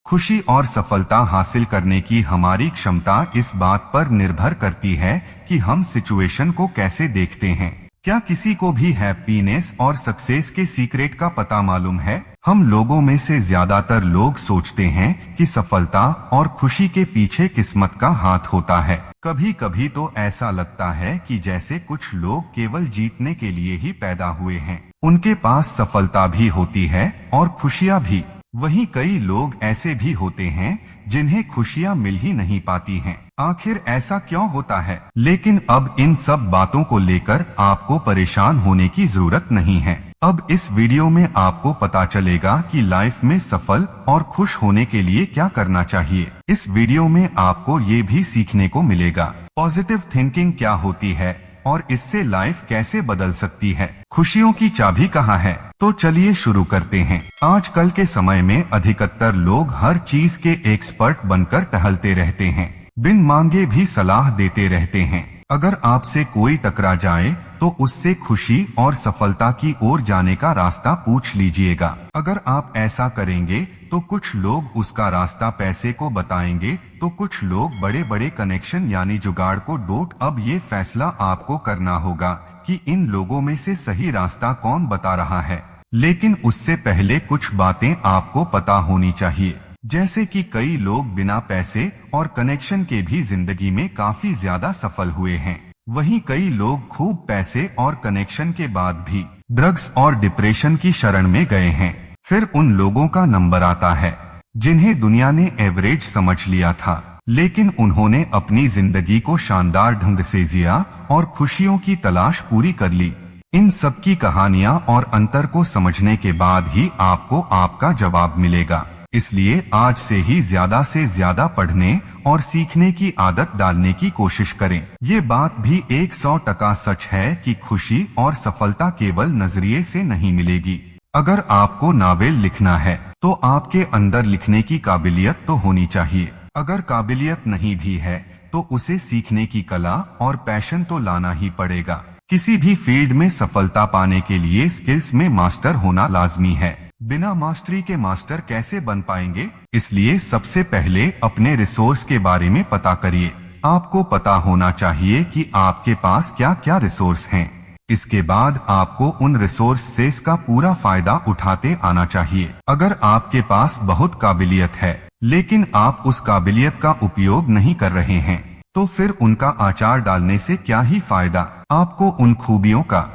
खुशी और सफलता हासिल करने की हमारी क्षमता इस बात पर निर्भर करती है कि हम सिचुएशन को कैसे देखते हैं। क्या किसी को भी हैप्पीनेस और सक्सेस के सीक्रेट का पता मालूम है? हम लोगों में से ज्यादातर लोग सोचते हैं कि सफलता और खुशी के पीछे किस्मत का हाथ होता है। कभी कभी तो ऐसा लगता है कि जैसे कुछ लोग केवल जीतने के लिए ही पैदा हुए हैं। उनके पास सफलता भी होती है और खुशियाँ भी। वहीं कई लोग ऐसे भी होते हैं जिन्हें खुशियां मिल ही नहीं पाती हैं। आखिर ऐसा क्यों होता है? लेकिन अब इन सब बातों को लेकर आपको परेशान होने की जरूरत नहीं है। अब इस वीडियो में आपको पता चलेगा कि लाइफ में सफल और खुश होने के लिए क्या करना चाहिए। इस वीडियो में आपको ये भी सीखने को मिलेगा पॉजिटिव थिंकिंग क्या होती है और इससे लाइफ कैसे बदल सकती है। खुशियों की चाबी कहाँ है? तो चलिए शुरू करते हैं। आजकल के समय में अधिकतर लोग हर चीज के एक्सपर्ट बनकर टहलते रहते हैं, बिन मांगे भी सलाह देते रहते हैं। अगर आपसे कोई टकरा जाए तो उससे खुशी और सफलता की ओर जाने का रास्ता पूछ लीजिएगा। अगर आप ऐसा करेंगे तो कुछ लोग उसका रास्ता पैसे को बताएंगे, तो कुछ लोग बड़े बड़े कनेक्शन यानी जुगाड़ को डोट। अब ये फैसला आपको करना होगा कि इन लोगों में से सही रास्ता कौन बता रहा है। लेकिन उससे पहले कुछ बातें आपको पता होनी चाहिए, जैसे कि कई लोग बिना पैसे और कनेक्शन के भी जिंदगी में काफी ज्यादा सफल हुए हैं। वहीं कई लोग खूब पैसे और कनेक्शन के बाद भी ड्रग्स और डिप्रेशन की शरण में गए हैं। फिर उन लोगों का नंबर आता है जिन्हें दुनिया ने एवरेज समझ लिया था, लेकिन उन्होंने अपनी जिंदगी को शानदार ढंग से जिया और खुशियों की तलाश पूरी कर ली। इन सब की कहानियां और अंतर को समझने के बाद ही आपको आपका जवाब मिलेगा। इसलिए आज से ज्यादा पढ़ने और सीखने की आदत डालने की कोशिश करें। ये बात भी 100% सच है कि खुशी और सफलता केवल नजरिए से नहीं मिलेगी। अगर आपको नावेल लिखना है तो आपके अंदर लिखने की काबिलियत तो होनी चाहिए। अगर काबिलियत नहीं भी है तो उसे सीखने की कला और पैशन तो लाना ही पड़ेगा। किसी भी फील्ड में सफलता पाने के लिए स्किल्स में मास्टर होना लाजमी है। बिना मास्टरी के मास्टर कैसे बन पाएंगे? इसलिए सबसे पहले अपने रिसोर्स के बारे में पता करिए। आपको पता होना चाहिए कि आपके पास क्या क्या रिसोर्स हैं। इसके बाद आपको उन रिसोर्सेस का पूरा फायदा उठाते आना चाहिए। अगर आपके पास बहुत काबिलियत है लेकिन आप उस काबिलियत का उपयोग नहीं कर रहे हैं, तो फिर उनका आचार डालने से क्या ही फायदा। आपको उन खूबियों का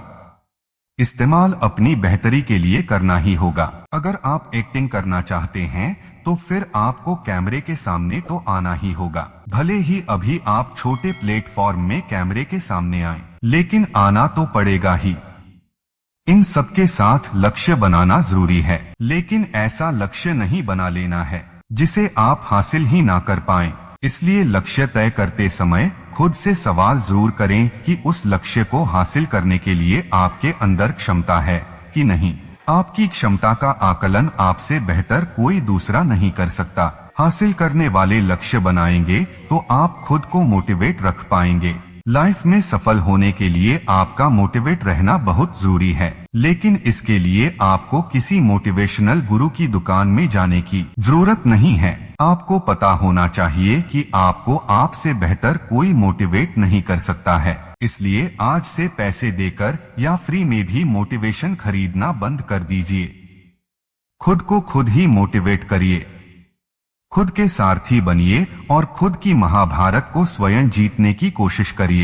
इस्तेमाल अपनी बेहतरी के लिए करना ही होगा। अगर आप एक्टिंग करना चाहते हैं तो फिर आपको कैमरे के सामने तो आना ही होगा। भले ही अभी आप छोटे प्लेटफॉर्म में कैमरे के सामने आए, लेकिन आना तो पड़ेगा ही। इन सबके साथ लक्ष्य बनाना जरूरी है, लेकिन ऐसा लक्ष्य नहीं बना लेना है जिसे आप हासिल ही ना कर पाएं। इसलिए लक्ष्य तय करते समय खुद से सवाल जरूर करें कि उस लक्ष्य को हासिल करने के लिए आपके अंदर क्षमता है कि नहीं। आपकी क्षमता का आकलन आपसे बेहतर कोई दूसरा नहीं कर सकता। हासिल करने वाले लक्ष्य बनाएंगे तो आप खुद को मोटिवेट रख पाएंगे। लाइफ में सफल होने के लिए आपका मोटिवेट रहना बहुत जरूरी है, लेकिन इसके लिए आपको किसी मोटिवेशनल गुरु की दुकान में जाने की जरूरत नहीं है। आपको पता होना चाहिए कि आपको आपसे बेहतर कोई मोटिवेट नहीं कर सकता है। इसलिए आज से पैसे देकर या फ्री में भी मोटिवेशन खरीदना बंद कर दीजिए। खुद को खुद ही मोटिवेट करिए, खुद के सारथी बनिए और खुद की महाभारत को स्वयं जीतने की कोशिश करिए।